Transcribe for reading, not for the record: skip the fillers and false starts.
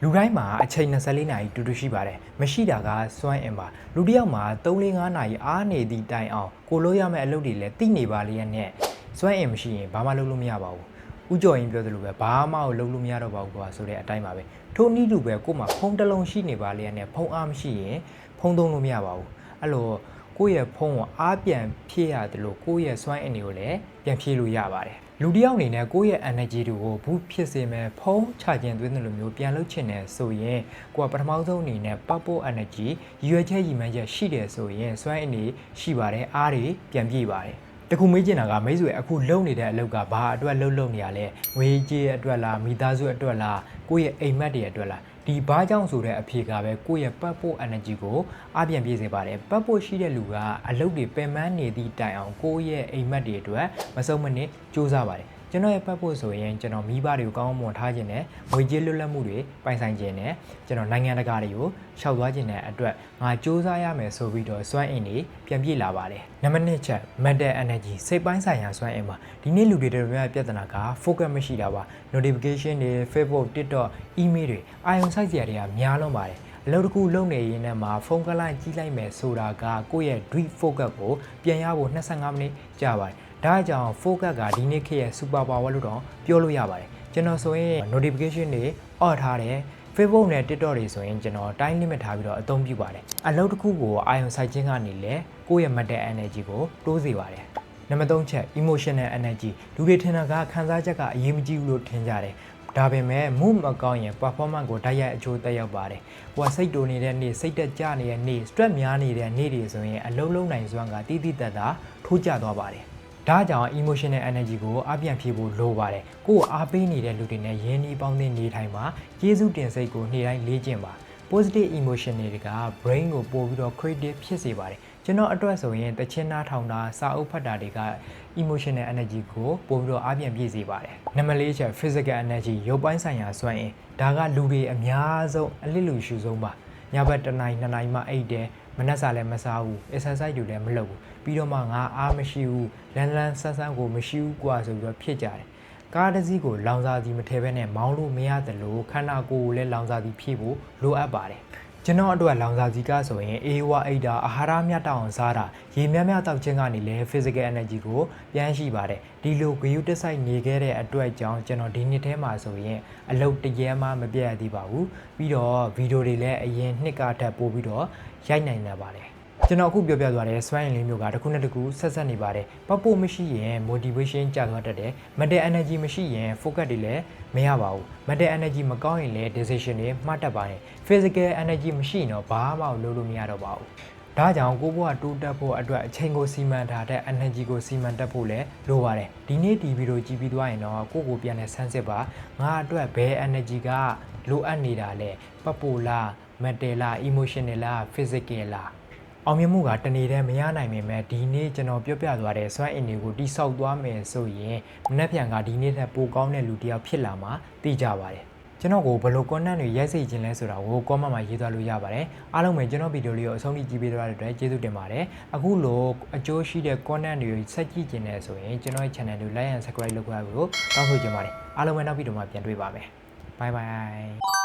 လူတိုင်းမှာအချိန်24နာရီတူတူရှိပါတယ်မရှိတာကစွမ်းအင်ပါလူတစ်ယောက်မှာ3-4နာရီအားနေသည့်တိုင်အောင်ကိုလို့ရမယ့်အလုပ်တွေလည်းသိနေပါလျက်နဲ့စွမ်းအင်မရှိရင်ဘာမှလုပ်လို့မရပါဘူးဦးကျော်ရင်ပြောသလိုပဲဘာမှလုပ်လို့မရတော့ပါဘူးကွာဆိုတဲ့အတိုင်းပါပဲထို့နည်းတူပဲကို့မှာဖုန်းတစ်လုံးရှိနေပါလျက်နဲ့ဖုန်းအားမရှိရင်ဖုန်းသုံးလို့မရပါဘူးအဲ့လိုကိုယ့်ရဲ့ဖုန်းကိုအားပြန်ဖြည့်ရတယ်လို့ကိုယ့်ရဲ့စွမ်းအင်တွေကိုလည်းပြန်ဖြည့်လို့ရပါတယ်လူတစ်ယောက်အနေနဲ့ကိုယ့်ရဲ့ energy တွေကိုဘူးဖြစ်စေမယ်ဖုံးချခြင်းသွင်းတယ်လို့မျိုးပြန်လုပ်ချင်တယ်ဆိုရင်ကိုကပထမဆုံးအနေနဲ့ purple energy ရွယ်ချက်ရည်မှန်းချက်ရှိတယ်ဆိုရင်စွမ်းအင်တွေရှိပါတယ်အားတွေပြန်ပြည့်ပါတယ်တခုမေးချင်တာကမိတ်ဆွေအခုလုံနေတဲ့အလုပ်ကဘာအတွက်လုပ်နေရလဲငွေကြေးအတွက်လားမိသားစုအတွက်လားကိုယ့်ရဲ့အိမ်မက်တွေအတွက်လားဒီဘာကြောင့်ဆိုတဲ့အဖြေကပဲကိုယ့်ရဲ့ purple energy ကိုအပြန်ပြည့်စေပါတယ် purple ရှိတဲ့လူကအလုပ်တွေပင်ပန်းနေသည့်တိုင်အောင်ကိုယ့်ရဲ့အိမ်မက်တွေအတွက်မဆုံးမနစ်စူးစမ်းပါတယ်ကျွန်တော်ရဲ့ပတ်ဖို့ဆိုရင်ကျွန်တော်မိဘတွေကိုကောင်းမွန်ထားခြင်းနဲ့ငွေကြေးလွတ်လပ်မှုတွေပိုင်ဆိုင်ခြင်းနဲ့ကျွန်တော်နိုင်ငံတကာတွေကိုရှောက်သွားခြင်းနဲ့အတွက်ငါစူးစမ်းရမယ်ဆိုပြီးတော့စွမ်းအင်တွေပြန်ပြည့်လာပါတယ်နံပါတ်1ချက် mental energy စိတ်ပိုင်းဆိုင်ရာစွမ်းအင်ပါဒီနေ့လူတွေတော်တော်များများပြဿနာက focus မရှိတာပါ notification တွေ Facebook TikTok email တွေအာရုံစိုက်စရာတွေကများလွန်းပါတယ်အလုပ်တစ်ခုလုပ်နေရင်လည်းမှာဖုန်းကလိုက်ကြည့်လိုက်မယ်ဆိုတာကကိုယ့်ရဲ့ deep focus ကိုပြန်ရဖို့25မိနစ်ကြာပါတယ်ဒါကြောင့် focus ကဒီနေ့ခေတ်ရဲ့ super power လို့တော့ပြောလို့ရပါတယ်ကျွန်တော်ဆိုရင် notification တွေ off ထားတယ် Facebook နဲ့ TikTok တွေဆိုရင်ကျွန်တော် time limit ထားပြီးတော့အသုံးပြုပါတယ်အလုပ်တစ်ခုကိုအာရုံစိုက်ခြင်းကနေလေကိုယ့်ရဲ့ mental energy ကိုတိုးစေပါတယ်နံပါတ်3ချက် emotional energy လူတွေထင်တာကခံစားချက်ကအရေးမကြီးဘူးလို့ထင်ကြတယ်ဒါပေမဲ့ mood မကောင်းရင် performance ကိုတိုက်ရိုက်အကျိုးသက်ရောက်ပါတယ်။ကိုကစိတ်တိုနေတဲ့နေ့စိတ်တက်ကြနေတဲ့နေ့ stress များနေတဲ့နေ့တွေဆိုရင်အလုံးလုံးနိုင်စွမ်းကတိတိတတ်တာထိုးကျသွားပါတယ်။ဒါကြောင့် emotional energy ကိုအပြန်ဖြည့်ဖို့လိုပါတယ်။ကိုယ်အားပေးနေတဲ့လူတွေနဲ့ရင်းနှီးပေါင်းသင်းနေထိုင်မှာကျေးဇူးတင်စိတ်ကိုနေ့တိုင်းလေ့ကျင့်ပါ။ positive emotion တွေက brain ကိုပို့ပြီးတော့ creative ဖြစ်စေပါတယ်။ကျွန်တော်အတွက်ဆိုရင်တချင်းနားထောင်တာစာအုပ်ဖတ်တာတွေက emotional energy ကိုပို့ပြီးတော့အပြန်ပြည့်စေပါတယ်။နံပါတ်4ချက် physical energy ရုပ်ပိုင်းဆိုင်ရာစွမ်းအင်ဒါကလူတွေအများဆုံးအလစ်လူရှုဆုံးပါ။ညဘက်1နာရီ2နာရီမှအိပ်တယ်မနှက်စာလည်းမစားဘူး exercise တွေလည်းမလုပ်ဘူးပြီးတော့မှငါအားမရှိဘူးလန်းလန်းဆန်းဆန်းကိုမရှိဘူးကွာဆိုပြီးတော့ဖြစ်ကြတယ်။ကားတစ်စီးကိုလောင်စာစီမထည့်ဘဲနဲ့မောင်းလို့မရတယ်လို့ခန္ဓာကိုယ်ကိုလည်းလောင်စာစီဖြည့်ဖို့လိုအပ်ပါတယ်။ကျွန်တော်အတွက်လောင်စာစီကဆိုရင်အေးဝါအိတ်တာအာဟာရမျှတအောင်စားတာရေများများတောက်ခြင်းကနေလည်း physical energy ကိုပြန်ရှိပါတယ်ဒီလိုဂရုတစိုက်နေခဲ့တဲ့အတွက်ကြောင့်ကျွန်တော်ဒီနှစ်ထဲမှာဆိုရင်အလုပ်တရမ်းမှမပြတ်ရသေးပါဘူးပြီးတော့ဗီဒီယိုတွေလည်းအရင်နှစ်ကထပ်ပို့ပြီးတော့ရိုက်နိုင်နေပါတယ်ကျွန်တော်အခုပြောပြသွားတဲ့စွမ်းအင်လေးမျိုးကတစ်ခုနဲ့တစ်ခုဆက်နေပါတယ်ပတ်ဖို့မရှိရင် motivation ကျသွားတတ်တယ် mental energy မရှိရင် focus တွေလည်းမရပါဘူး mental energy မကောင်းရင်လည်း decision တွေမှားတတ်ပါတယ် physical energy မရှိရင်တော့ဘာမှလုပ်လို့မရတော့ပါဘူးဒါကြောင့်ကိုဘွားတိုးတက်ဖို့အတွက်အချိန်ကိုစီမံထားတဲ့ energy ကိုစီမံတက်ဖို့လည်းလိုပါတယ်ဒီနေ့ဒီဗီဒီယိုကြည့်ပြီးသွားရင်တော့ကိုပြန်လဲဆန်းစစ်ပါငါအတွက်ဘယ် energy ကလိုအပ်နေတာလဲပတ်ဖို့လား mental လား emotional လား physical လားအောင်မြင်မှုကတနေ့တည်းမရနိုင်ပေမဲ့ဒီနေ့ကျွန်တော်ပြောပြသွားတဲ့စွမ်းအင်တွေကိုတိဆောက်သွားမယ်ဆိုရင်မနေ့ပြန်ကဒီနေ့ထက်ပိုကောင်းတဲ့လူတစ်ယောက်ဖြစ်လာမှာသိကြပါတယ်ကျွန်တော်ကိုဘယ်လို content တွေရိုက်စေခြင်းလဲဆိုတာကို comment မှာရေးသွားလို့ရပါတယ်အားလုံးပဲကျွန်တော်ဗီဒီယိုလေးကိုအဆုံးထိကြည့်ပေးသွားတဲ့အတွက်ကျေးဇူးတင်ပါတယ်အခုလိုအကျိုးရှိတဲ့ content တွေဆက်ကြည့်ခြင်းနဲ့ဆိုရင်ကျွန်တော်ရဲ့ channel ကို like and subscribe လုပ်ကြဖို့တောင်းဆိုချင်ပါတယ်အားလုံးပဲနောက်ဗီဒီယိုမှာပြန်တွေ့ပါမယ် bye bye